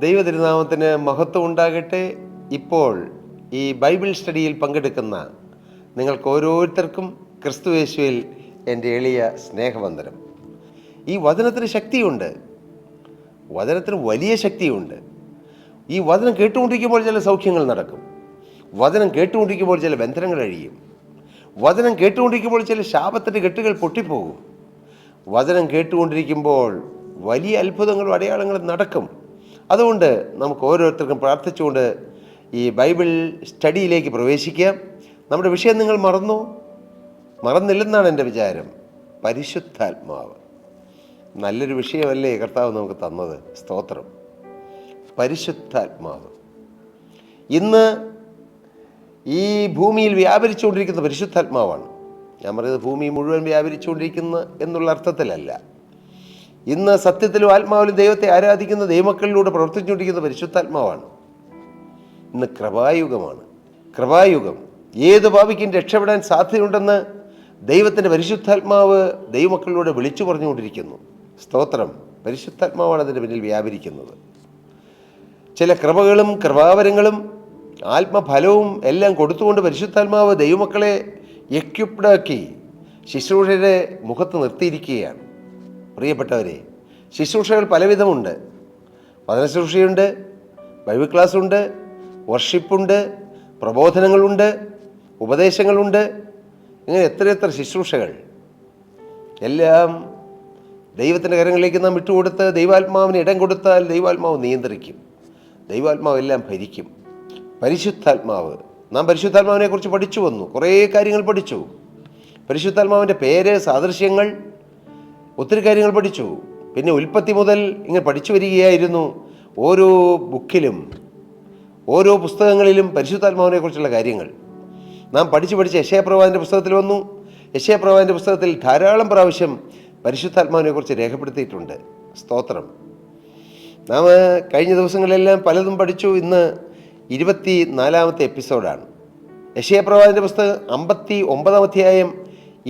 ദൈവതിരുനാമത്തിന് മഹത്വം ഉണ്ടാകട്ടെ. ഇപ്പോൾ ഈ ബൈബിൾ സ്റ്റഡിയിൽ പങ്കെടുക്കുന്ന നിങ്ങൾക്ക് ഓരോരുത്തർക്കും ക്രിസ്തുയേശുവിൽ എൻ്റെ എളിയ സ്നേഹവന്ദനം. ഈ വചനത്തിന് ശക്തിയുണ്ട്, വചനത്തിന് വലിയ ശക്തിയുണ്ട്. ഈ വചനം കേട്ടുകൊണ്ടിരിക്കുമ്പോൾ ചില സൗഖ്യങ്ങൾ നടക്കും, വചനം കേട്ടുകൊണ്ടിരിക്കുമ്പോൾ ചില ബന്ധനങ്ങൾ അഴിയും, വചനം കേട്ടുകൊണ്ടിരിക്കുമ്പോൾ ചില ശാപത്തിൻ്റെ കെട്ടുകൾ പൊട്ടിപ്പോകും, വചനം കേട്ടുകൊണ്ടിരിക്കുമ്പോൾ വലിയ അത്ഭുതങ്ങളും അടയാളങ്ങളും നടക്കും. അതുകൊണ്ട് നമുക്ക് ഓരോരുത്തർക്കും പ്രാർത്ഥിച്ചുകൊണ്ട് ഈ ബൈബിൾ സ്റ്റഡിയിലേക്ക് പ്രവേശിക്കാം. നമ്മുടെ വിഷയം നിങ്ങൾ മറന്നില്ലെന്നാണ് എൻ്റെ വിചാരം. പരിശുദ്ധാത്മാവ് നല്ലൊരു വിഷയമല്ലേ കർത്താവ് നമുക്ക് തന്നത്. സ്തോത്രം. പരിശുദ്ധാത്മാവ് ഇന്ന് ഈ ഭൂമിയിൽ വ്യാപരിച്ചുകൊണ്ടിരിക്കുന്ന പരിശുദ്ധാത്മാവാണ്. ഞാൻ പറയുന്നത് ഭൂമി മുഴുവൻ വ്യാപരിച്ചുകൊണ്ടിരിക്കുന്ന എന്നുള്ള അർത്ഥത്തിലല്ല. ഇന്ന് സത്യത്തിലും ആത്മാവിലും ദൈവത്തെ ആരാധിക്കുന്ന ദൈവമക്കളിലൂടെ പ്രവർത്തിച്ചുകൊണ്ടിരിക്കുന്ന പരിശുദ്ധാത്മാവാണ്. ഇന്ന് കൃപായുഗമാണ്. കൃപായുഗം. ഏത് പാപിക്കും രക്ഷപ്പെടാൻ സാധ്യതയുണ്ടെന്ന് ദൈവത്തിൻ്റെ പരിശുദ്ധാത്മാവ് ദൈവമക്കളിലൂടെ വിളിച്ചു പറഞ്ഞുകൊണ്ടിരിക്കുന്നു. സ്തോത്രം. പരിശുദ്ധാത്മാവാണ് അതിൻ്റെ പിന്നിൽ വ്യാപരിക്കുന്നത്. ചില കൃപകളും കൃപാവരങ്ങളും ആത്മഫലവും എല്ലാം കൊടുത്തുകൊണ്ട് പരിശുദ്ധാത്മാവ് ദൈവമക്കളെ എക്യുപ്ഡാക്കി ശുശ്രൂഷയുടെ മുഖത്ത് നിർത്തിയിരിക്കുകയാണ്. പ്രിയപ്പെട്ടവരെ, ശുശ്രൂഷകൾ പലവിധമുണ്ട്. വചന ശുശ്രൂഷയുണ്ട്, ബൈബിൾ ക്ലാസ്സുണ്ട്, വർഷിപ്പുണ്ട്, പ്രബോധനങ്ങളുണ്ട്, ഉപദേശങ്ങളുണ്ട്. ഇങ്ങനെ എത്രയെത്ര ശുശ്രൂഷകൾ. എല്ലാം ദൈവത്തിൻ്റെ കരങ്ങളിലേക്ക് നാം വിട്ടുകൊടുത്ത് ദൈവാത്മാവിന് ഇടം കൊടുത്താൽ ദൈവാത്മാവ് നിയന്ത്രിക്കും, ദൈവാത്മാവ് എല്ലാം ഭരിക്കും. പരിശുദ്ധാത്മാവ്. നാം പരിശുദ്ധാത്മാവിനെ കുറിച്ച് പഠിച്ചു വന്നു, കുറേ കാര്യങ്ങൾ പഠിച്ചു. പരിശുദ്ധാത്മാവിൻ്റെ പേര്, സാദൃശ്യങ്ങൾ, ഒത്തിരി കാര്യങ്ങൾ പഠിച്ചു. പിന്നെ ഉൽപ്പത്തി മുതൽ ഇങ്ങനെ പഠിച്ചു വരികയായിരുന്നു. ഓരോ ബുക്കിലും ഓരോ പുസ്തകങ്ങളിലും പരിശുദ്ധാത്മാവിനെ കുറിച്ചുള്ള കാര്യങ്ങൾ നാം പഠിച്ച് യെശയ്യാപ്രവാചകൻ്റെ പുസ്തകത്തിൽ വന്നു. യെശയ്യാപ്രവാചകൻ്റെ പുസ്തകത്തിൽ ധാരാളം പ്രാവശ്യം പരിശുദ്ധാത്മാവിനെ കുറിച്ച് രേഖപ്പെടുത്തിയിട്ടുണ്ട്. സ്തോത്രം. നാം കഴിഞ്ഞ ദിവസങ്ങളിലെല്ലാം പലതും പഠിച്ചു. ഇന്ന് 24ാമത്തെ എപ്പിസോഡാണ്. യെശയ്യാപ്രവാചകൻ്റെ പുസ്തകം 59-ാം അധ്യായം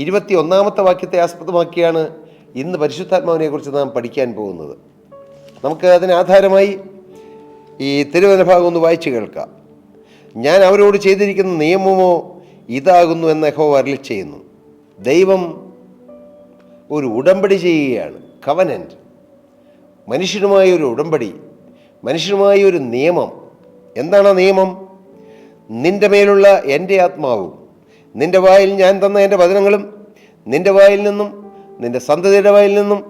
21-ാമത്തെ വാക്യത്തെ ആസ്പദമാക്കിയാണ് ഇന്ന് പരിശുദ്ധാത്മാവിനെ കുറിച്ച് നാം പഠിക്കാൻ പോകുന്നത്. നമുക്ക് അതിന് ആധാരമായി ഈ തിരുവചന ഭാഗം ഒന്ന് വായിച്ചു കേൾക്കാം. ഞാൻ അവരോട് ചെയ്തിരിക്കുന്ന നിയമമോ ഇതാകുന്നു എന്ന് യഹോവ അരുളിച്ചെയ്യുന്നു. ദൈവം ഒരു ഉടമ്പടി ചെയ്യുകയാണ്. കവനൻ്റ്. മനുഷ്യനുമായ ഒരു ഉടമ്പടി, മനുഷ്യനുമായ ഒരു നിയമം. എന്താണ് ആ നിയമം? നിൻ്റെ മേലുള്ള എൻ്റെ ആത്മാവും നിൻ്റെ വായിൽ ഞാൻ തന്ന എൻ്റെ വചനങ്ങളും നിൻ്റെ വായിൽ നിന്നും നിൻ്റെ സന്തതിയുടെ വായിൽ നിന്നും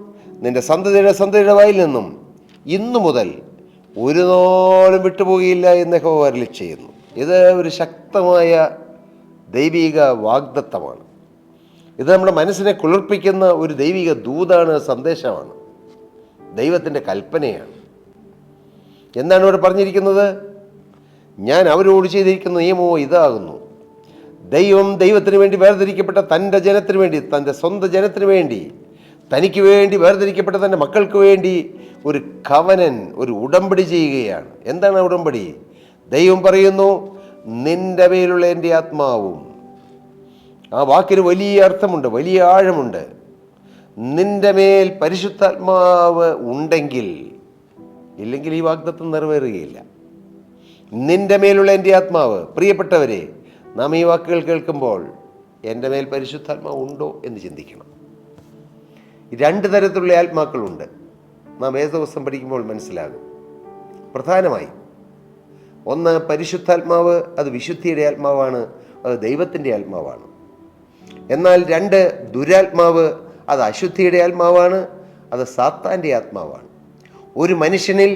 നിൻ്റെ സന്തതിയുടെ വായിൽ നിന്നും ഇന്നു മുതൽ ഒരു നാളും വിട്ടുപോകുകയില്ല എന്ന് യഹോവ അരുളിച്ചെയ്യുന്നു. ഇത് ഒരു ശക്തമായ ദൈവിക വാഗ്ദത്തമാണ്. ഇത് നമ്മുടെ മനസ്സിനെ കുളിർപ്പിക്കുന്ന ഒരു ദൈവിക ദൂതാണ്, സന്ദേശമാണ്, ദൈവത്തിൻ്റെ കൽപ്പനയാണ്. എന്താണ് ഇവിടെ പറഞ്ഞിരിക്കുന്നത്? ഞാൻ അവരോട് ചെയ്തിരിക്കുന്ന നിയമമോ ഇതാകുന്നു. ദൈവത്തിന് വേണ്ടി വേർതിരിക്കപ്പെട്ട തൻ്റെ ജനത്തിന് വേണ്ടി, തൻ്റെ സ്വന്തം ജനത്തിന് വേണ്ടി, തനിക്ക് വേണ്ടി വേർതിരിക്കപ്പെട്ട തൻ്റെ മക്കൾക്ക് വേണ്ടി ഒരു കവനൻ, ഒരു ഉടമ്പടി ചെയ്യുകയാണ്. എന്താണ് ഉടമ്പടി? ദൈവം പറയുന്നു, നിൻ്റെ മേലുള്ള എൻ്റെ ആത്മാവും. ആ വാക്കിന് വലിയ അർത്ഥമുണ്ട്, വലിയ ആഴമുണ്ട്. നിൻ്റെ മേൽ പരിശുദ്ധാത്മാവ് ഉണ്ടെങ്കിൽ, ഇല്ലെങ്കിൽ ഈ വാഗ്ദത്തം നിറവേറുകയില്ല. നിൻ്റെ മേലുള്ള എൻ്റെ ആത്മാവ്. പ്രിയപ്പെട്ടവരെ, നാം ഈ വാക്കുകൾ കേൾക്കുമ്പോൾ എൻ്റെ മേൽ പരിശുദ്ധാത്മാവ് ഉണ്ടോ എന്ന് ചിന്തിക്കണം. രണ്ട് തരത്തിലുള്ള ആത്മാക്കളുണ്ട്. നാം വേദപുസ്തകം പഠിക്കുമ്പോൾ മനസ്സിലാകും. പ്രധാനമായി ഒന്ന് പരിശുദ്ധാത്മാവ്, അത് വിശുദ്ധിയുടെ ആത്മാവാണ്, അത് ദൈവത്തിൻ്റെ ആത്മാവാണ്. എന്നാൽ രണ്ട് ദുരാത്മാവ്, അത് അശുദ്ധിയുടെ ആത്മാവാണ്, അത് സാത്താൻ്റെ ആത്മാവാണ്. ഒരു മനുഷ്യനിൽ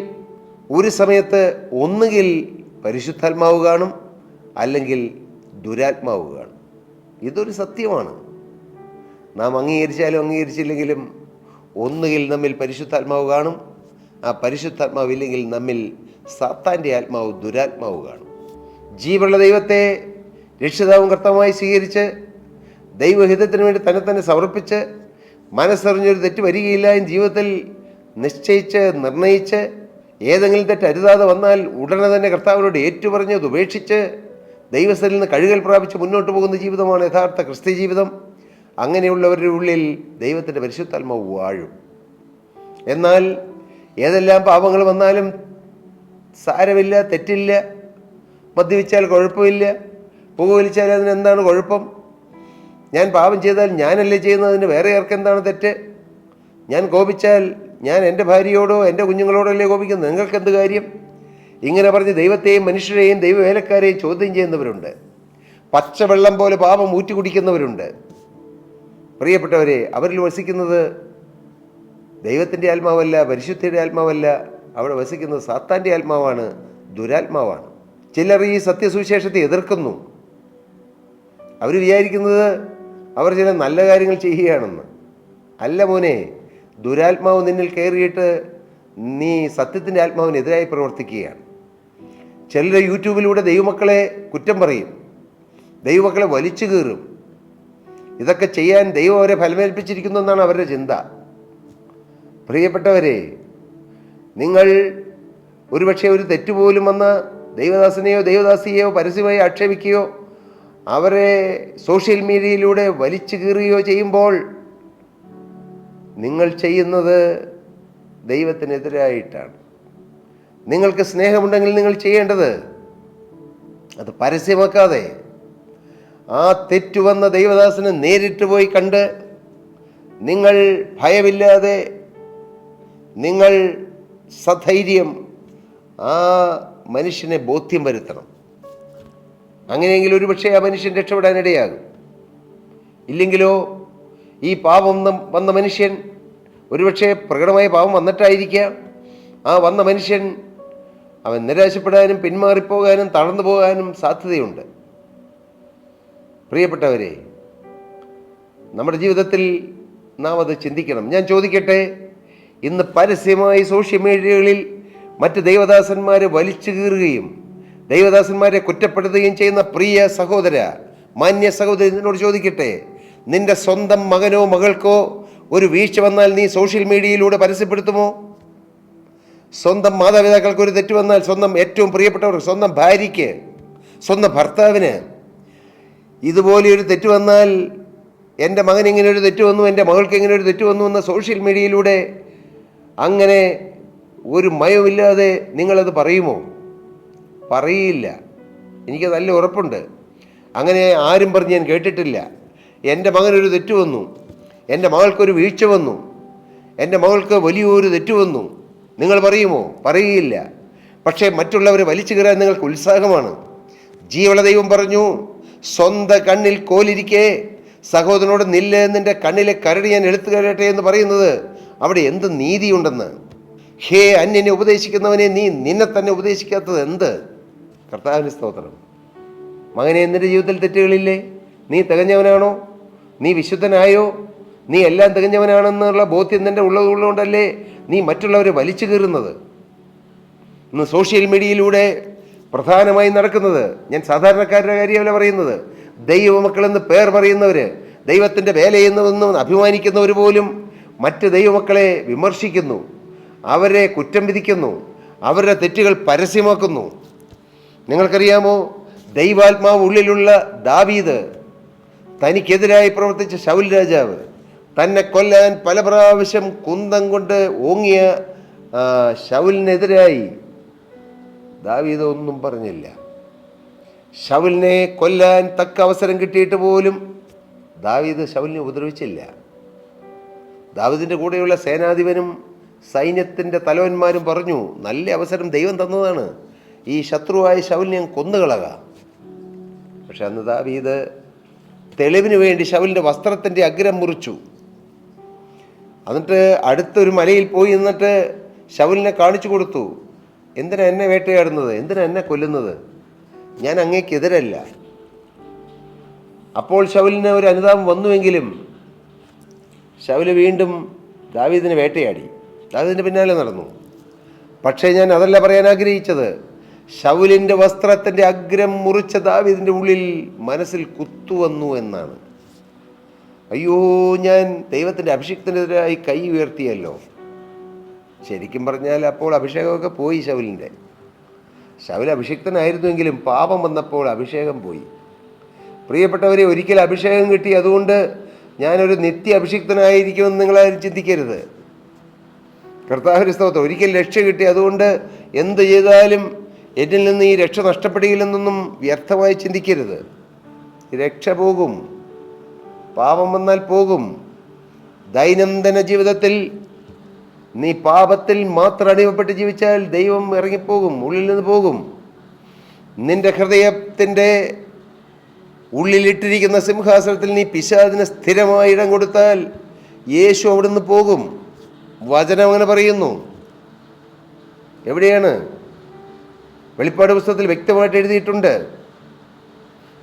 ഒരു സമയത്ത് ഒന്നുകിൽ പരിശുദ്ധാത്മാവ് കാണും, അല്ലെങ്കിൽ ദുരാത്മാവ് കാണും. ഇതൊരു സത്യമാണ്. നാം അംഗീകരിച്ചാലും അംഗീകരിച്ചില്ലെങ്കിലും ഒന്നുകിൽ നമ്മിൽ പരിശുദ്ധാത്മാവ് കാണും, ആ പരിശുദ്ധാത്മാവ് ഇല്ലെങ്കിൽ നമ്മിൽ സാത്താൻ്റെ ആത്മാവ്, ദുരാത്മാവ് കാണും. ജീവനുള്ള ദൈവത്തെ രക്ഷിതാവും കർത്താവുമായി സ്വീകരിച്ച് ദൈവഹിതത്തിന് വേണ്ടി തന്നെ സമർപ്പിച്ച് മനസ്സറിഞ്ഞൊരു തെറ്റ് വരികയില്ല എന്ന് ജീവിതത്തിൽ നിശ്ചയിച്ച് നിർണയിച്ച് ഏതെങ്കിലും തെറ്റ് അരുതാതെ വന്നാൽ ഉടനെ തന്നെ കർത്താവിനോട് ഏറ്റുപറഞ്ഞ് അത് ഉപേക്ഷിച്ച് ദൈവസ്ഥലിൽ നിന്ന് കഴുകൽ പ്രാപിച്ച് മുന്നോട്ട് പോകുന്ന ജീവിതമാണ് യഥാർത്ഥ ക്രിസ്ത്യ ജീവിതം. അങ്ങനെയുള്ളവരുടെ ഉള്ളിൽ ദൈവത്തിൻ്റെ പരിശുദ്ധാത്മാവ് വാഴും. എന്നാൽ ഏതെല്ലാം പാപങ്ങൾ വന്നാലും സാരമില്ല, തെറ്റില്ല. മദ്യപിച്ചാൽ കുഴപ്പമില്ല, പുകവലിച്ചാൽ അതിനെന്താണ് കുഴപ്പം? ഞാൻ പാപം ചെയ്താൽ ഞാനല്ലേ ചെയ്യുന്നതിന് വേറെ ആർക്കെന്താണ് തെറ്റ്? ഞാൻ കോപിച്ചാൽ ഞാൻ എൻ്റെ ഭാര്യയോടോ എൻ്റെ കുഞ്ഞുങ്ങളോടല്ലേ കോപിക്കുന്നത്, നിങ്ങൾക്കെന്ത് കാര്യം? ഇങ്ങനെ പറഞ്ഞ് ദൈവത്തെയും മനുഷ്യരെയും ദൈവവേലക്കാരെയും ചോദ്യം ചെയ്യുന്നവരുണ്ട്. പച്ചവെള്ളം പോലെ പാപം ഊറ്റി കുടിക്കുന്നവരുണ്ട്. പ്രിയപ്പെട്ടവരെ, അവരിൽ വസിക്കുന്നത് ദൈവത്തിൻ്റെ ആത്മാവല്ല, പരിശുദ്ധിയുടെ ആത്മാവല്ല, അവിടെ വസിക്കുന്നത് സാത്താൻ്റെ ആത്മാവാണ്, ദുരാത്മാവാണ്. ചിലർ ഈ സത്യസുവിശേഷത്തെ എതിർക്കുന്നു. അവർ വിചാരിക്കുന്നത് അവർ ചില നല്ല കാര്യങ്ങൾ ചെയ്യുകയാണെന്ന്. അല്ല മോനെ, ദുരാത്മാവ് നിന്നിൽ കയറിയിട്ട് നീ സത്യത്തിൻ്റെ ആത്മാവിനെതിരായി പ്രവർത്തിക്കുകയാണ്. ചിലർ യൂട്യൂബിലൂടെ ദൈവമക്കളെ കുറ്റം പറയും, ദൈവമക്കളെ വലിച്ചു കീറും. ഇതൊക്കെ ചെയ്യാൻ ദൈവം അവരെ ഫലമേൽപ്പിച്ചിരിക്കുന്നു എന്നാണ് അവരുടെ ചിന്ത. പ്രിയപ്പെട്ടവരെ, നിങ്ങൾ ഒരുപക്ഷെ ഒരു തെറ്റുപോലും വന്ന ദൈവദാസനെയോ ദൈവദാസിയെയോ പരസ്യമായി ആക്ഷേപിക്കുകയോ അവരെ സോഷ്യൽ മീഡിയയിലൂടെ വലിച്ചു കീറുകയോ ചെയ്യുമ്പോൾ നിങ്ങൾ ചെയ്യുന്നത് ദൈവത്തിനെതിരായിട്ടാണ്. നിങ്ങൾക്ക് സ്നേഹമുണ്ടെങ്കിൽ നിങ്ങൾ ചെയ്യേണ്ടത് അത് പരസ്യമാക്കാതെ ആ തെറ്റു വന്ന ദൈവദാസനെ നേരിട്ട് പോയി കണ്ട് നിങ്ങൾ ഭയമില്ലാതെ, നിങ്ങൾ സധൈര്യം ആ മനുഷ്യനെ ബോധ്യം വരുത്തണം. അങ്ങനെയെങ്കിൽ ഒരുപക്ഷെ ആ മനുഷ്യൻ രക്ഷപ്പെടാനിടയാകും. ഇല്ലെങ്കിലോ ഈ പാപം വന്ന മനുഷ്യൻ ഒരുപക്ഷെ പ്രകടമായ പാപം വന്നിട്ടായിരിക്കാം. ആ വന്ന മനുഷ്യൻ അവൻ നിരാശപ്പെടാനും പിന്മാറിപ്പോകാനും തളർന്നു പോകാനും സാധ്യതയുണ്ട്. പ്രിയപ്പെട്ടവരെ, നമ്മുടെ ജീവിതത്തിൽ നാം അത് ചിന്തിക്കണം. ഞാൻ ചോദിക്കട്ടെ, ഇന്ന് പരസ്യമായി സോഷ്യൽ മീഡിയകളിൽ മറ്റ് ദൈവദാസന്മാരെ വലിച്ചു കീറുകയും ദൈവദാസന്മാരെ കുറ്റപ്പെടുത്തുകയും ചെയ്യുന്ന പ്രിയ സഹോദര, മാന്യ സഹോദരി, നിന്നോട് ചോദിക്കട്ടെ, നിന്റെ സ്വന്തം മകനോ മകൾക്കോ ഒരു വീഴ്ച വന്നാൽ നീ സോഷ്യൽ മീഡിയയിലൂടെ പരസ്യപ്പെടുത്തുമോ? സ്വന്തം മാതാപിതാക്കൾക്ക് ഒരു തെറ്റ് വന്നാൽ, സ്വന്തം ഏറ്റവും പ്രിയപ്പെട്ടവർക്ക്, സ്വന്തം ഭാര്യയ്ക്ക്, സ്വന്തം ഭർത്താവിന് ഇതുപോലെയൊരു തെറ്റ് വന്നാൽ, എൻ്റെ മകൻ ഇങ്ങനെ ഒരു തെറ്റ് വന്നു, എൻ്റെ മകൾക്ക് ഇങ്ങനെ ഒരു തെറ്റ് വന്നു എന്ന സോഷ്യൽ മീഡിയയിലൂടെ അങ്ങനെ ഒരു മയമില്ലാതെ നിങ്ങളത് പറയുമോ? പറയില്ല. എനിക്ക് നല്ല ഉറപ്പുണ്ട്. അങ്ങനെ ആരും പറഞ്ഞ് ഞാൻ കേട്ടിട്ടില്ല. എൻ്റെ മകനൊരു തെറ്റ് വന്നു, എൻ്റെ മകൾക്കൊരു വീഴ്ച വന്നു, എൻ്റെ മകൾക്ക് വലിയൊരു തെറ്റ് വന്നു, നിങ്ങൾ പറയുമോ? പറയില്ല. പക്ഷേ മറ്റുള്ളവരെ വലിച്ചു കയറാൻ നിങ്ങൾക്ക് ഉത്സാഹമാണ്. ജീവനുള്ള ദൈവം പറഞ്ഞു, സ്വന്തം കണ്ണിൽ കോലിരിക്കെ സഹോദരനോട് നില്ല്, നിന്റെ കണ്ണിലെ കരട് ഞാൻ എടുത്തു കയറട്ടെ എന്ന് പറയുന്നത് അവിടെ എന്ത് നീതിയുണ്ടെന്ന്. ഹേ അന്യനെ ഉപദേശിക്കുന്നവനെ, നീ നിന്നെ തന്നെ ഉപദേശിക്കാത്തത് എന്ത്? കർത്താവിന് സ്തോത്രം. മകനെ, നിന്റെ ജീവിതത്തിൽ തെറ്റുകളില്ലേ? നീ തികഞ്ഞവനാണോ? നീ വിശുദ്ധനായോ? നീ എല്ലാം തികഞ്ഞവനാണെന്നുള്ള ബോധ്യം നിൻ്റെ ഉള്ളതുകൊണ്ടല്ലേ നീ മറ്റുള്ളവരെ വലിച്ചു കീറുന്നത്? ഇന്ന് സോഷ്യൽ മീഡിയയിലൂടെ പ്രധാനമായി നടക്കുന്നത്, ഞാൻ സാധാരണക്കാരുടെ കാര്യമല്ല പറയുന്നത്, ദൈവമക്കളെന്ന് പേർ പറയുന്നവർ, ദൈവത്തിൻ്റെ വേല ചെയ്യുന്നതെന്ന് അഭിമാനിക്കുന്നവർ പോലും മറ്റ് ദൈവമക്കളെ വിമർശിക്കുന്നു, അവരെ കുറ്റം വിധിക്കുന്നു, അവരുടെ തെറ്റുകൾ പരസ്യമാക്കുന്നു. നിങ്ങൾക്കറിയാമോ, ദൈവാത്മാവ് ഉള്ളിലുള്ള ദാവീദ് തനിക്കെതിരായി പ്രവർത്തിച്ച ശൗൽ രാജാവ്, തന്നെ കൊല്ലാൻ പല പ്രാവശ്യം കുന്തം കൊണ്ട് ഓങ്ങിയ ശൗലിനെതിരായി ദാവീദ് ഒന്നും പറഞ്ഞില്ല. ശൗലിനെ കൊല്ലാൻ തക്ക അവസരം കിട്ടിയിട്ട് പോലും ദാവീദ് ശൗലിനെ ഉപദ്രവിച്ചില്ല. ദാവീദിൻ്റെ കൂടെയുള്ള സേനാധിപനും സൈന്യത്തിൻ്റെ തലവന്മാരും പറഞ്ഞു, നല്ല അവസരം ദൈവം തന്നതാണ്, ഈ ശത്രുവായ ശൗലിനെ ഞാൻ കൊന്നുകളക. പക്ഷെ അന്ന് ദാവീദ് തെളിവിന് വേണ്ടി ശൗലിൻ്റെ വസ്ത്രത്തിൻ്റെ അഗ്രം മുറിച്ചു. എന്നിട്ട് അടുത്തൊരു മലയിൽ പോയി നിന്നിട്ട് ശൗലിനെ കാണിച്ചു കൊടുത്തു, എന്തിനാ എന്നെ വേട്ടയാടുന്നത്, എന്തിനാ എന്നെ കൊല്ലുന്നത്, ഞാൻ അങ്ങേക്കെതിരല്ല. അപ്പോൾ ശൗലിന് ഒരു അനുതാപം വന്നുവെങ്കിലും ശൗല് വീണ്ടും ദാവീദിനെ വേട്ടയാടി, ദാവീദിൻ്റെ പിന്നാലെ നടന്നു. പക്ഷേ ഞാൻ അതല്ല പറയാൻ ആഗ്രഹിച്ചത്. ശൗലിൻ്റെ വസ്ത്രത്തിൻ്റെ അഗ്രം മുറിച്ച ദാവീദിൻ്റെ ഉള്ളിൽ മനസ്സിൽ കുത്തുവന്നു എന്നാണ്. അയ്യോ, ഞാൻ ദൈവത്തിൻ്റെ അഭിഷിക്തനെതിരായി കൈ ഉയർത്തിയല്ലോ. ശരിക്കും പറഞ്ഞാൽ അപ്പോൾ അഭിഷേകമൊക്കെ പോയി ശൗലിൻ്റെ. ശൗൽ അഭിഷിക്തനായിരുന്നുവെങ്കിലും പാപം വന്നപ്പോൾ അഭിഷേകം പോയി. പ്രിയപ്പെട്ടവരെ, ഒരിക്കൽ അഭിഷേകം കിട്ടി, അതുകൊണ്ട് ഞാനൊരു നിത്യ അഭിഷിക്തനായിരിക്കുമെന്ന് നിങ്ങളാരും ചിന്തിക്കരുത്. കർത്താവിന്റെ സ്തോത്രം. ഒരിക്കൽ രക്ഷ കിട്ടി, അതുകൊണ്ട് എന്ത് ചെയ്താലും എന്നിൽ നിന്ന് ഈ രക്ഷ നഷ്ടപ്പെടുകയില്ലെന്നൊന്നും വ്യർത്ഥമായി ചിന്തിക്കരുത്. രക്ഷ പോകും, പാപം വന്നാൽ പോകും. ദൈനംദിന ജീവിതത്തിൽ നീ പാപത്തിൽ മാത്രം അടിമപ്പെട്ട് ജീവിച്ചാൽ ദൈവം ഇറങ്ങിപ്പോകും, ഉള്ളിൽ നിന്ന് പോകും. നിന്റെ ഹൃദയത്തിൻ്റെ ഉള്ളിലിട്ടിരിക്കുന്ന സിംഹാസനത്തിൽ നീ പിശാചിന് സ്ഥിരമായി ഇടം കൊടുത്താൽ യേശു അവിടുന്ന് പോകും. വചനം അങ്ങനെ പറയുന്നു. എവിടെയാണ്? വെളിപ്പാട് പുസ്തകത്തിൽ വ്യക്തമായിട്ട് എഴുതിയിട്ടുണ്ട്.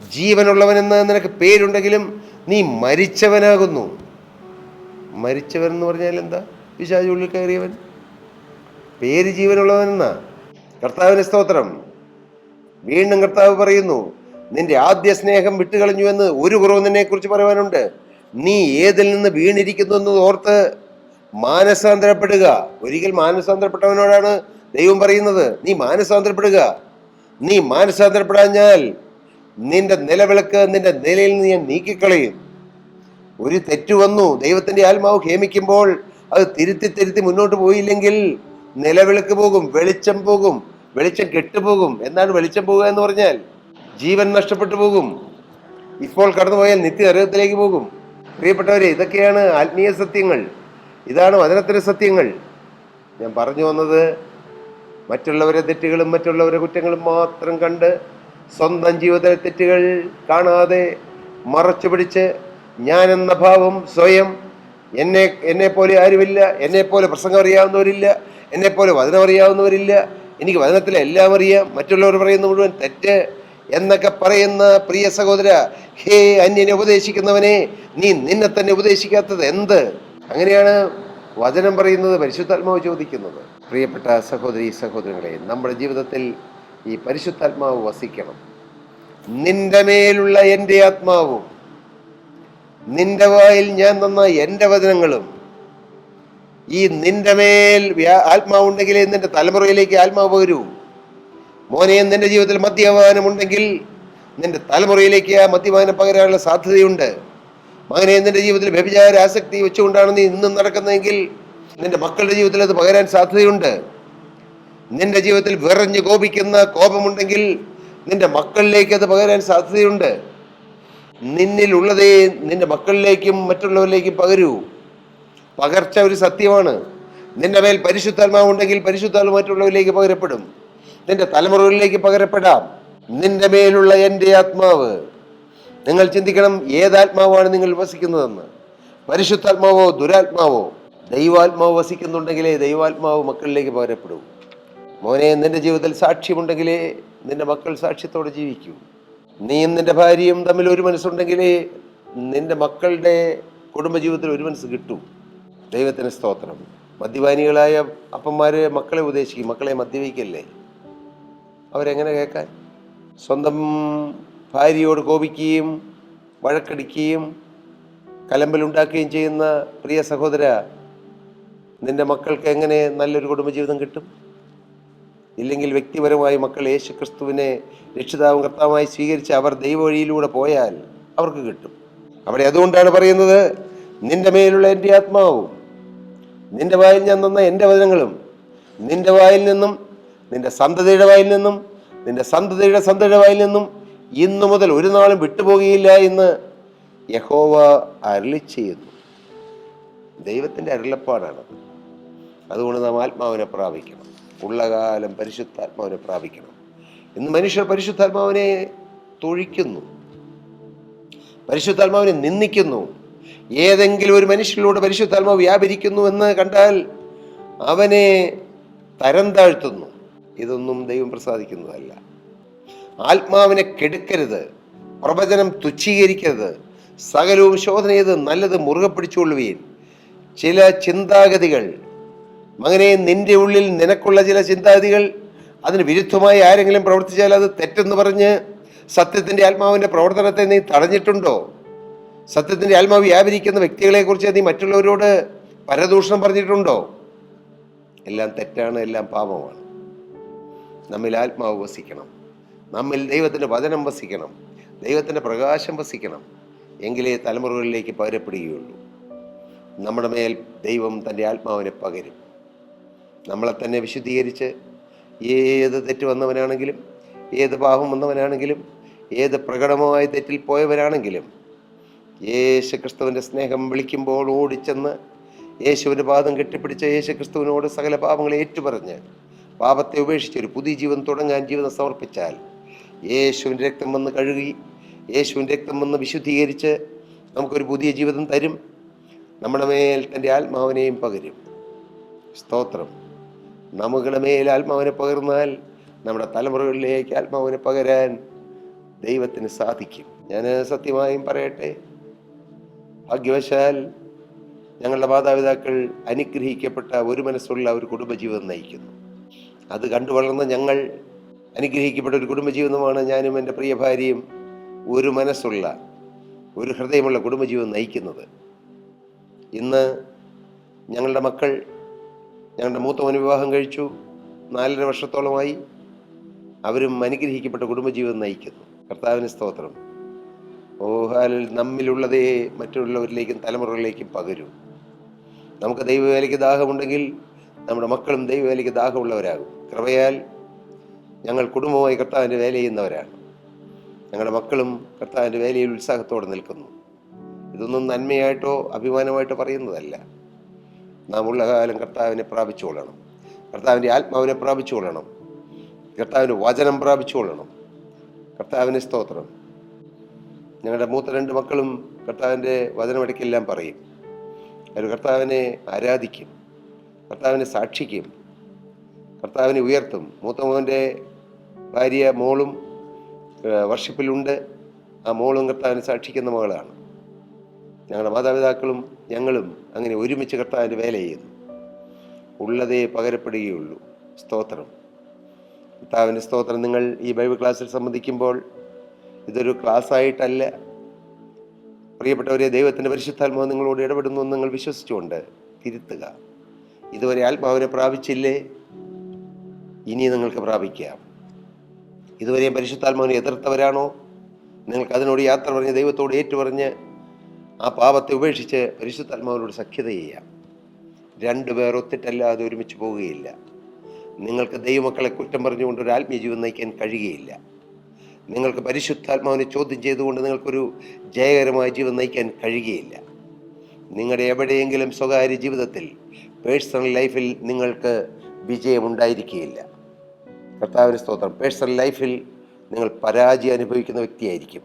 ജീവനുള്ളവനെന്ന് നിനക്ക് പേരുണ്ടെങ്കിലും നീ മരിച്ചവനാകുന്നു. മരിച്ചവൻ എന്ന് പറഞ്ഞാൽ എന്താ? പിശാച് ഉള്ളിൽ കയറിയവൻ. പേര് ജീവനുള്ളവനെന്നാ. കർത്താവിന് സ്തോത്രം. വീണ്ടും കർത്താവ് പറയുന്നു, നിന്റെ ആദ്യ സ്നേഹം വിട്ടുകളഞ്ഞു എന്ന് ഒരു കുറവ് നിന്നെ കുറിച്ച് പറയാനുണ്ട്. നീ ഏതിൽ നിന്ന് വീണിരിക്കുന്നു എന്ന് ഓർത്ത് മാനസാന്തരപ്പെടുക. ഒരിക്കൽ മാനസാന്തരപ്പെട്ടവനോടാണ് ദൈവം പറയുന്നത്, നീ മാനസാന്തരപ്പെടുക. നീ മാനസാന്തരപ്പെടാഞ്ഞാൽ നിന്റെ നിലവിളക്ക് നിന്റെ നിലയിൽ നിന്ന് ഞാൻ നീക്കിക്കളയും. ഒരു തെറ്റ് വന്നു, ദൈവത്തിന്റെ ആത്മാവ് ഹേമിക്കുമ്പോൾ അത് തിരുത്തി മുന്നോട്ട് പോയില്ലെങ്കിൽ നിലവിളക്ക് പോകും, വെളിച്ചം പോകും, വെളിച്ചം കെട്ടുപോകും. എന്താണ് വെളിച്ചം പോകുക എന്ന് പറഞ്ഞാൽ? ജീവൻ നഷ്ടപ്പെട്ടു പോകും. ഇപ്പോൾ കടന്നുപോയാൽ നിത്യനരകത്തിലേക്ക് പോകും. പ്രിയപ്പെട്ടവരെ, ഇതൊക്കെയാണ് ആത്മീയ സത്യങ്ങൾ. ഇതാണ് വചനത്തിലെ സത്യങ്ങൾ. ഞാൻ പറഞ്ഞു വന്നത്, മറ്റുള്ളവരെ തെറ്റുകളും മറ്റുള്ളവരെ കുറ്റങ്ങളും മാത്രം കണ്ട് സ്വന്തം ജീവിതത്തിലെ തെറ്റുകൾ കാണാതെ മറച്ചു പിടിച്ച് ഞാൻ എന്ന ഭാവം സ്വയം, എന്നെപ്പോലെ ആരുമില്ല, എന്നെപ്പോലെ പ്രസംഗം അറിയാവുന്നവരില്ല, എന്നെപ്പോലെ വചനം അറിയാവുന്നവരില്ല, എനിക്ക് വചനത്തിലെ എല്ലാം അറിയാം, മറ്റുള്ളവർ പറയുന്ന മുഴുവൻ തെറ്റ് എന്നൊക്കെ പറയുന്ന പ്രിയ സഹോദര, ഹേ അന്യനെ ഉപദേശിക്കുന്നവനെ, നീ നിന്നെ തന്നെ ഉപദേശിക്കാത്തത് എന്ത്? അങ്ങനെയാണ് വചനം പറയുന്നത്, പരിശുദ്ധാത്മാവ് ചോദിക്കുന്നത്. പ്രിയപ്പെട്ട സഹോദരി സഹോദരങ്ങളെ, നമ്മുടെ ജീവിതത്തിൽ ഈ പരിശുദ്ധാത്മാവ് വസിക്കണം. നിന്റെ മേലുള്ള എൻ്റെ ആത്മാവും നിന്റെ വായിൽ ഞാൻ തന്ന എൻ്റെ വചനങ്ങളും, ഈ നിന്റെ മേൽ ആത്മാവുണ്ടെങ്കിലേ നിന്റെ തലമുറയിലേക്ക് ആത്മാവ് പകരൂ. മോനെ, നിന്റെ ജീവിതത്തിൽ മദ്യപാനമുണ്ടെങ്കിൽ നിന്റെ തലമുറയിലേക്ക് ആ മദ്യപാനം പകരാനുള്ള സാധ്യതയുണ്ട്. മകനെ, നിന്റെ ജീവിതത്തിൽ വ്യഭിചാര ആസക്തി വെച്ചുകൊണ്ടാണ് നീ ഇന്നും നടക്കുന്നതെങ്കിൽ നിന്റെ മക്കളുടെ ജീവിതത്തിൽ അത് പകരാൻ സാധ്യതയുണ്ട്. നിന്റെ ജീവിതത്തിൽ വിറഞ്ഞ് കോപിക്കുന്ന കോപമുണ്ടെങ്കിൽ നിന്റെ മക്കളിലേക്ക് അത് പകരാൻ സാധ്യതയുണ്ട്. നിന്നിലുള്ളതേ നിന്റെ മക്കളിലേക്കും മറ്റുള്ളവരിലേക്കും പകരൂ. പകർച്ച ഒരു സത്യമാണ്. നിന്റെ മേൽ പരിശുദ്ധാത്മാവ് ഉണ്ടെങ്കിൽ പരിശുദ്ധാത്മാവ് മറ്റുള്ളവരിലേക്ക് പകരപ്പെടും, നിന്റെ തലമുറകളിലേക്ക് പകരപ്പെടാം. നിന്റെ മേലുള്ള എൻ്റെ ആത്മാവ്. നിങ്ങൾ ചിന്തിക്കണം, ഏതാത്മാവാണ് നിങ്ങൾ വസിക്കുന്നതെന്ന്. പരിശുദ്ധാത്മാവോ ദുരാത്മാവോ? ദൈവാത്മാവ് വസിക്കുന്നുണ്ടെങ്കിലേ ദൈവാത്മാവ് മക്കളിലേക്ക് പകരപ്പെടൂ. മോനെ, നിന്റെ ജീവിതത്തിൽ സാക്ഷ്യമുണ്ടെങ്കിലേ നിന്റെ മക്കൾ സാക്ഷ്യത്തോടെ ജീവിക്കൂ. നീയും നിന്റെ ഭാര്യയും തമ്മിൽ ഒരു മനസ്സുണ്ടെങ്കിലേ നിന്റെ മക്കളുടെ കുടുംബജീവിതത്തിൽ ഒരു മനസ്സ് കിട്ടൂ. ദൈവത്തിന് സ്തോത്രം. മദ്യപാനികളായ അപ്പന്മാര് മക്കളെ ഉപദേശിക്കും, മക്കളെ മദ്യപിക്കല്ലേ. അവരെങ്ങനെ കേൾക്കാൻ? സ്വന്തം ഭാര്യയോട് കോപിക്കുകയും വഴക്കടിക്കുകയും കലമ്പലുണ്ടാക്കുകയും ചെയ്യുന്ന പ്രിയ സഹോദര, നിന്റെ മക്കൾക്ക് എങ്ങനെ നല്ലൊരു കുടുംബജീവിതം കിട്ടും? ഇല്ലെങ്കിൽ വ്യക്തിപരമായി മക്കൾ യേശു ക്രിസ്തുവിനെ രക്ഷിതാവും കർത്താവുമായി സ്വീകരിച്ച് അവർ ദൈവ വഴിയിലൂടെ പോയാൽ അവർക്ക് കിട്ടും. അവിടെ അതുകൊണ്ടാണ് പറയുന്നത്, നിന്റെ മേലുള്ള എൻ്റെ ആത്മാവും നിന്റെ വായിൽ ഞാൻ തന്ന എൻ്റെ വചനങ്ങളും നിന്റെ വായിൽ നിന്നും നിന്റെ സന്തതിയുടെ വായിൽ നിന്നും നിന്റെ സന്തതിയുടെ സന്തതിയുടെ വായിൽ നിന്നും ഇന്നു മുതൽ ഒരു നാളും വിട്ടുപോകുകയില്ല എന്ന് യഹോവ അരുളി ചെയ്യുന്നു. ദൈവത്തിൻ്റെ അരുളപ്പാടാണ്. അതുകൊണ്ട് നാം ആത്മാവിനെ പ്രാപിക്കണം. ഉള്ള കാലം പരിശുദ്ധാത്മാവിനെ പ്രാപിക്കണം. ഇന്ന് മനുഷ്യർ പരിശുദ്ധാത്മാവിനെ തൊഴിക്കുന്നു, പരിശുദ്ധാത്മാവിനെ നിന്ദിക്കുന്നു. ഏതെങ്കിലും ഒരു മനുഷ്യരിലൂടെ പരിശുദ്ധാത്മാവ് വ്യാപരിക്കുന്നു എന്ന് കണ്ടാൽ അവനെ തരം താഴ്ത്തുന്നു. ഇതൊന്നും ദൈവം പ്രസാദിക്കുന്നതല്ല. ആത്മാവിനെ കെടുക്കരുത്, പ്രവചനം തുച്ഛീകരിക്കരുത്, സകലവും ശോധന ചെയ്ത് നല്ലത് മുറുകെ പിടിച്ചുകൊള്ളുകയും. ചില ചിന്താഗതികൾ, മകനെ, നിന്റെ ഉള്ളിൽ നിനക്കുള്ള ചില ചിന്താഗതികൾ അതിന് വിരുദ്ധമായി ആരെങ്കിലും പ്രവർത്തിച്ചാൽ അത് തെറ്റെന്ന് പറഞ്ഞ് സത്യത്തിൻ്റെ ആത്മാവിൻ്റെ പ്രവർത്തനത്തെ നീ തടഞ്ഞിട്ടുണ്ടോ? സത്യത്തിൻ്റെ ആത്മാവ് വ്യാപരിക്കുന്ന വ്യക്തികളെക്കുറിച്ച് നീ മറ്റുള്ളവരോട് പരദൂഷണം പറഞ്ഞിട്ടുണ്ടോ? എല്ലാം തെറ്റാണ്, എല്ലാം പാപമാണ്. നമ്മിൽ ആത്മാവ് വസിക്കണം, നമ്മിൽ ദൈവത്തിൻ്റെ വചനം വസിക്കണം, ദൈവത്തിൻ്റെ പ്രകാശം വസിക്കണം. എങ്കിലേ തലമുറകളിലേക്ക് പകരപ്പെടുകയുള്ളൂ. നമ്മുടെ മേൽ ദൈവം തൻ്റെ ആത്മാവിനെ പകരും. നമ്മളെ തന്നെ വിശുദ്ധീകരിച്ച് ഏത് തെറ്റ് വന്നവനാണെങ്കിലും, ഏത് പാപം വന്നവനാണെങ്കിലും, ഏത് പ്രകടമായ തെറ്റിൽ പോയവനാണെങ്കിലും യേശു ക്രിസ്തുവിൻ്റെ സ്നേഹം വിളിക്കുമ്പോൾ ഓടിച്ചെന്ന് യേശുവിൻ്റെ പാദം കെട്ടിപ്പിടിച്ച യേശു ക്രിസ്തുവിനോട് സകല പാപങ്ങളെ ഏറ്റുപറഞ്ഞ് പാപത്തെ ഉപേക്ഷിച്ച് ഒരു പുതിയ ജീവൻ തുടങ്ങാൻ ജീവിതം സമർപ്പിച്ചാൽ യേശുവിൻ്റെ രക്തം വന്ന് കഴുകി, യേശുവിൻ്റെ രക്തം വന്ന് വിശുദ്ധീകരിച്ച് നമുക്കൊരു പുതിയ ജീവിതം തരും. നമ്മുടെ മേൽ തൻ്റെ ആത്മാവിനെയും പകരും. സ്തോത്രം. നമ്മുടെ മേൽ ആത്മാവിനെ പകർന്നാൽ നമ്മുടെ തലമുറകളിലേക്ക് ആത്മാവിനെ പകരാൻ ദൈവത്തിന് സാധിക്കും. ഞാൻ സത്യമായും പറയട്ടെ, ഭാഗ്യവശാൽ ഞങ്ങളുടെ മാതാപിതാക്കൾ അനുഗ്രഹിക്കപ്പെട്ട ഒരു മനസ്സുള്ള ഒരു കുടുംബജീവിതം നയിക്കുന്നു. അത് കണ്ടു വളർന്ന ഞങ്ങൾ അനുഗ്രഹിക്കപ്പെട്ട ഒരു കുടുംബജീവിതമാണ് ഞാനും എൻ്റെ പ്രിയ ഭാര്യയും ഒരു മനസ്സുള്ള ഒരു ഹൃദയമുള്ള കുടുംബജീവിതം നയിക്കുന്നത്. ഇന്ന് ഞങ്ങളുടെ മക്കൾ, ഞങ്ങളുടെ മൂത്തവന് വിവാഹം കഴിച്ചു, 4.5 വർഷത്തോളമായി. അവരും അനുഗ്രഹിക്കപ്പെട്ട കുടുംബജീവിതം നയിക്കുന്നു. കർത്താവിന് സ്തോത്രം. നമ്മിലുള്ളതേ മറ്റുള്ളവരിലേക്കും തലമുറകളിലേക്കും പകരും. നമുക്ക് ദൈവവേലയ്ക്ക് ദാഹമുണ്ടെങ്കിൽ നമ്മുടെ മക്കളും ദൈവവേലയ്ക്ക് ദാഹമുള്ളവരാകും. കൃപയാൽ ഞങ്ങൾ കുടുംബമായി കർത്താവിൻ്റെ വേല ചെയ്യുന്നവരാണ്. ഞങ്ങളുടെ മക്കളും കർത്താവിൻ്റെ വേലയിൽ ഉത്സാഹത്തോടെ നിൽക്കുന്നു. ഇതൊന്നും നന്മയായിട്ടോ അഭിമാനമായിട്ടോ പറയുന്നതല്ല. നാം ഉള്ള കാലം കർത്താവിനെ പ്രാപിച്ചുകൊള്ളണം, കർത്താവിൻ്റെ ആത്മാവിനെ പ്രാപിച്ചുകൊള്ളണം, കർത്താവിൻ്റെ വചനം പ്രാപിച്ചുകൊള്ളണം. കർത്താവിന് സ്തോത്രം. ഞങ്ങളുടെ മൂത്ത 2 മക്കളും കർത്താവിൻ്റെ വചനമിടയ്ക്കെല്ലാം പറയും. അവർ കർത്താവിനെ ആരാധിക്കും, കർത്താവിനെ സാക്ഷിക്കും, കർത്താവിനെ ഉയർത്തും. മൂത്ത മോൻ്റെ ഭാര്യ മോളും വർഷിപ്പിലുണ്ട്. ആ മോളും കർത്താവിനെ സാക്ഷിക്കുന്ന മകളാണ്. ഞങ്ങളുടെ മാതാപിതാക്കളും ഞങ്ങളും അങ്ങനെ ഒരുമിച്ച് കർത്താവിൻ്റെ വേല ചെയ്യുന്നു. ഉള്ളതേ പകരപ്പെടുകയുള്ളൂ. സ്തോത്രം. കർത്താവിൻ്റെ സ്തോത്രം. നിങ്ങൾ ഈ ബൈബിൾ ക്ലാസ്സിൽ സംബന്ധിക്കുമ്പോൾ ഇതൊരു ക്ലാസ്സായിട്ടല്ല. പ്രിയപ്പെട്ടവരെ, ദൈവത്തിൻ്റെ പരിശുദ്ധാത്മാവ് നിങ്ങളോട് ഇടപെടുന്നു എന്ന് നിങ്ങൾ വിശ്വസിച്ചുകൊണ്ട് തിരുത്തുക. ഇതുവരെ ആത്മാവിനെ പ്രാപിച്ചില്ലേ? ഇനി നിങ്ങൾക്ക് പ്രാപിക്കാം. ഇതുവരെയും പരിശുദ്ധാത്മാവിനെ എതിർത്തവരാണോ? നിങ്ങൾക്ക് അതിനോട് യാത്ര പറഞ്ഞ് ദൈവത്തോട് ഏറ്റുപറഞ്ഞ് ആ പാപത്തെ ഉപേക്ഷിച്ച് പരിശുദ്ധാത്മാവിനോട് സഖ്യത ചെയ്യാം. 2 പേർ ഒത്തിട്ടല്ലാതെ ഒരുമിച്ച് പോവുകയില്ല. നിങ്ങൾക്ക് ദൈവമക്കളെ കുറ്റം പറഞ്ഞുകൊണ്ട് ഒരു ആത്മീയ ജീവൻ നയിക്കാൻ കഴിയുകയില്ല. നിങ്ങൾക്ക് പരിശുദ്ധാത്മാവിനെ ചോദ്യം ചെയ്തുകൊണ്ട് നിങ്ങൾക്കൊരു ജയകരമായ ജീവൻ നയിക്കാൻ കഴിയുകയില്ല. നിങ്ങളുടെ എവിടെയെങ്കിലും സ്വകാര്യ ജീവിതത്തിൽ, പേഴ്സണൽ ലൈഫിൽ നിങ്ങൾക്ക് വിജയമുണ്ടായിരിക്കുകയില്ല. കർത്താവിന് സ്തോത്രം. പേഴ്സണൽ ലൈഫിൽ നിങ്ങൾ പരാജയം അനുഭവിക്കുന്ന വ്യക്തിയായിരിക്കും.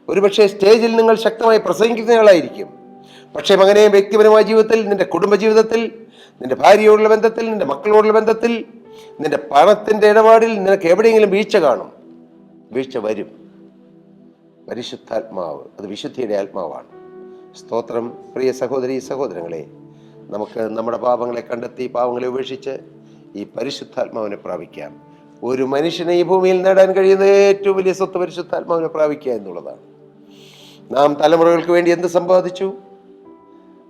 ഒരുപക്ഷെ സ്റ്റേജിൽ നിങ്ങൾ ശക്തമായി പ്രസംഗിക്കുന്നയാളായിരിക്കും. പക്ഷേ മകനെ, വ്യക്തിപരമായ ജീവിതത്തിൽ, നിന്റെ കുടുംബജീവിതത്തിൽ, നിന്റെ ഭാര്യയോടുള്ള ബന്ധത്തിൽ, നിന്റെ മക്കളോടുള്ള ബന്ധത്തിൽ, നിന്റെ പണത്തിൻ്റെ ഇടപാടിൽ നിനക്ക് എവിടെയെങ്കിലും വീഴ്ച കാണും. വീഴ്ച വരും. പരിശുദ്ധാത്മാവ് അത് വിശുദ്ധിയുടെ ആത്മാവാണ്. സ്തോത്രം. പ്രിയ സഹോദരി സഹോദരങ്ങളെ, നമുക്ക് നമ്മുടെ പാപങ്ങളെ കണ്ടെത്തി പാപങ്ങളെ ഉപേക്ഷിച്ച് ഈ പരിശുദ്ധാത്മാവിനെ പ്രാപിക്കാം. ഒരു മനുഷ്യനെ ഈ ഭൂമിയിൽ നേടാൻ കഴിയുന്ന ഏറ്റവും വലിയ സ്വത്ത് പരിശുദ്ധാത്മാവിനെ പ്രാപിക്കുക എന്നുള്ളതാണ്. നാം തലമുറകൾക്ക് വേണ്ടി എന്ത് സമ്പാദിച്ചു?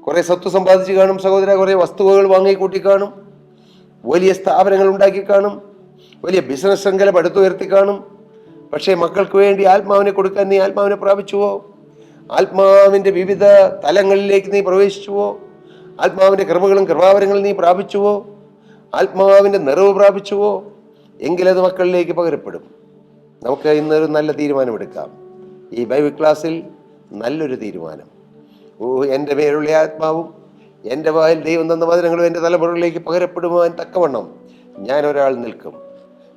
കുറേ സ്വത്ത് സമ്പാദിച്ച് കാണും സഹോദര, കുറേ വസ്തുവകൾ വാങ്ങിക്കൂട്ടി കാണും, വലിയ സ്ഥാപനങ്ങൾ ഉണ്ടാക്കി കാണും, വലിയ ബിസിനസ് ശൃംഖല പടുത്തുയർത്തി കാണും. പക്ഷേ മക്കൾക്ക് വേണ്ടി ആത്മാവിനെ കൊടുക്കാൻ നീ ആത്മാവിനെ പ്രാപിച്ചുവോ? ആത്മാവിൻ്റെ വിവിധ തലങ്ങളിലേക്ക് നീ പ്രവേശിച്ചുവോ? ആത്മാവിൻ്റെ കൃപകളും കൃപാവരങ്ങളും നീ പ്രാപിച്ചുവോ? ആത്മാവിൻ്റെ നിറവ് പ്രാപിച്ചുവോ? എങ്കിലത് മക്കളിലേക്ക് പകരപ്പെടും. നമുക്ക് ഇന്നൊരു നല്ല തീരുമാനമെടുക്കാം. ഈ ബൈബിൾ ക്ലാസ്സിൽ നല്ലൊരു തീരുമാനം. എൻ്റെ മേലുള്ള ആത്മാവും എൻ്റെ വായിൽ ദൈവം തന്ന വചനങ്ങളും എൻ്റെ തലമുറകളിലേക്ക് പകരപ്പെടുവാൻ തക്കവണ്ണം ഞാൻ ഒരാൾ നിൽക്കും.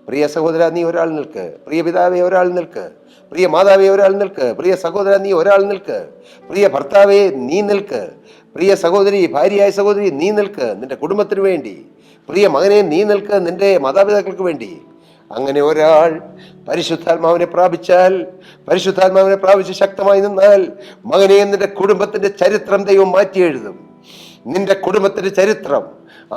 പ്രിയ സഹോദര, നീ ഒരാൾ നിൽക്ക്. പ്രിയ പിതാവേ, ഒരാൾ നിൽക്ക്. പ്രിയ മാതാവേ, ഒരാൾ നിൽക്ക്. പ്രിയ സഹോദര, നീ ഒരാൾ നിൽക്ക്. പ്രിയ ഭർത്താവേ, നീ നിൽക്ക്. പ്രിയ സഹോദരി, ഭാര്യയായ സഹോദരി, നീ നിൽക്ക് നിൻ്റെ കുടുംബത്തിന് വേണ്ടി. പ്രിയ മകനെ, നീ നിൽക്ക് നിൻ്റെ മാതാപിതാക്കൾക്ക് വേണ്ടി. അങ്ങനെ ഒരാൾ പരിശുദ്ധാത്മാവിനെ പ്രാപിച്ചാൽ, പരിശുദ്ധാത്മാവിനെ പ്രാപിച്ച് ശക്തമായി നിന്നാൽ, മകനെ, നിന്റെ കുടുംബത്തിൻ്റെ ചരിത്രം ദൈവം മാറ്റി എഴുതും. നിന്റെ കുടുംബത്തിൻ്റെ ചരിത്രം,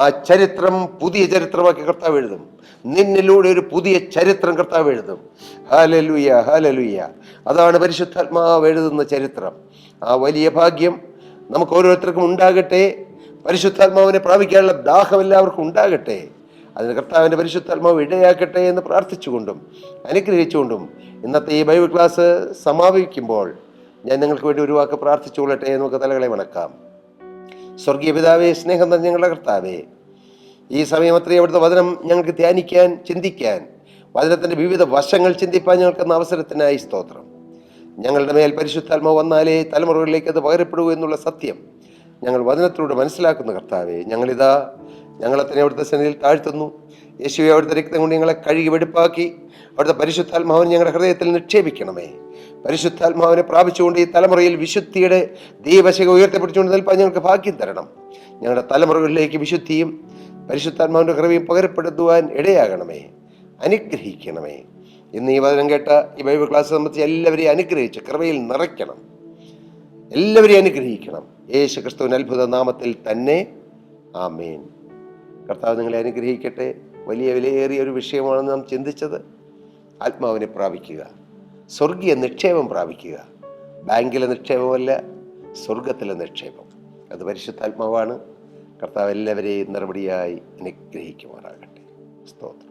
ആ ചരിത്രം പുതിയ ചരിത്രമാക്കി കർത്താവ് എഴുതും. നിന്നിലൂടെ ഒരു പുതിയ ചരിത്രം കർത്താവ് എഴുതും. Hallelujah, hallelujah. അതാണ് പരിശുദ്ധാത്മാവ് എഴുതുന്ന ചരിത്രം. ആ വലിയ ഭാഗ്യം നമുക്ക് ഓരോരുത്തർക്കും ഉണ്ടാകട്ടെ. പരിശുദ്ധാത്മാവിനെ പ്രാപിക്കാനുള്ള ദാഹം എല്ലാവർക്കും ഉണ്ടാകട്ടെ. അതിന് കർത്താവിൻ്റെ പരിശുദ്ധാത്മാവ് ഇടയാക്കട്ടെ എന്ന് പ്രാർത്ഥിച്ചുകൊണ്ടും അനുഗ്രഹിച്ചുകൊണ്ടും ഇന്നത്തെ ഈ ബൈബിൾ ക്ലാസ് സമാപിക്കുമ്പോൾ ഞാൻ നിങ്ങൾക്ക് വേണ്ടി ഒരു വാക്ക് പ്രാർത്ഥിച്ചുകൊള്ളട്ടെ. നമുക്ക് തലകളെ വണക്കാം. സ്വർഗീയ പിതാവേ, സ്നേഹം നിറഞ്ഞ ഞങ്ങളുടെ കർത്താവേ, ഈ സമയം അത്രയും അവിടുത്തെ വചനം ഞങ്ങൾക്ക് ധ്യാനിക്കാൻ, ചിന്തിക്കാൻ, വചനത്തിൻ്റെ വിവിധ വശങ്ങൾ ചിന്തിപ്പാൻ ഞങ്ങൾക്കെന്ന അവസരത്തിനായി സ്തോത്രം. ഞങ്ങളുടെ മേൽ പരിശുദ്ധാത്മാവ് വന്നാലേ തലമുറകളിലേക്ക് അത് പകരപ്പെടൂ എന്നുള്ള സത്യം ഞങ്ങൾ വചനത്തിലൂടെ മനസ്സിലാക്കുന്ന കർത്താവേ, ഞങ്ങളെ തന്നെ അവിടുത്തെ സന്നിധിയിൽ താഴ്ത്തുന്നു. യേശുവെ, അവിടുത്തെ രക്തം കൊണ്ട് ഞങ്ങളെ കഴുകി വെടുപ്പാക്കി അവിടുത്തെ പരിശുദ്ധാത്മാവിനെ ഞങ്ങളുടെ ഹൃദയത്തിൽ നിക്ഷേപിക്കണമേ. പരിശുദ്ധാത്മാവിനെ പ്രാപിച്ചുകൊണ്ട് ഈ തലമുറയിൽ വിശുദ്ധിയുടെ ദീപശിഖ ഉയർത്തിപ്പിടിച്ചുകൊണ്ട് നിൽപ്പാൻ ഞങ്ങൾക്ക് ഭാഗ്യം തരണം. ഞങ്ങളുടെ തലമുറകളിലേക്ക് വിശുദ്ധിയും പരിശുദ്ധാത്മാവിൻ്റെ കൃപയും പകരപ്പെടുത്തുവാൻ ഇടയാകണമേ. അനുഗ്രഹിക്കണമേ. ഇന്ന് ഈ വചനം കേട്ട ഈ ബൈബിൾ ക്ലാസ് സംബന്ധിച്ച് എല്ലാവരെയും അനുഗ്രഹിച്ച് കൃപയിൽ നിറയ്ക്കണം. എല്ലാവരെയും അനുഗ്രഹിക്കണം. യേശു ക്രിസ്തുവിൻ്റെ അത്ഭുത നാമത്തിൽ തന്നെ, ആമേൻ. കർത്താവ് നിങ്ങളെ അനുഗ്രഹിക്കട്ടെ. വലിയ വിലയേറിയ ഒരു വിഷയമാണെന്ന് നാം ചിന്തിച്ചത്. ആത്മാവിനെ പ്രാപിക്കുക, സ്വർഗീയ നിക്ഷേപം പ്രാപിക്കുക. ബാങ്കിലെ നിക്ഷേപമല്ല, സ്വർഗത്തിലെ നിക്ഷേപം. അത് പരിശുദ്ധാത്മാവാണ്. കർത്താവ് എല്ലാവരെയും നടപടിയായി അനുഗ്രഹിക്കുമാറാകട്ടെ. സ്തോത്രം.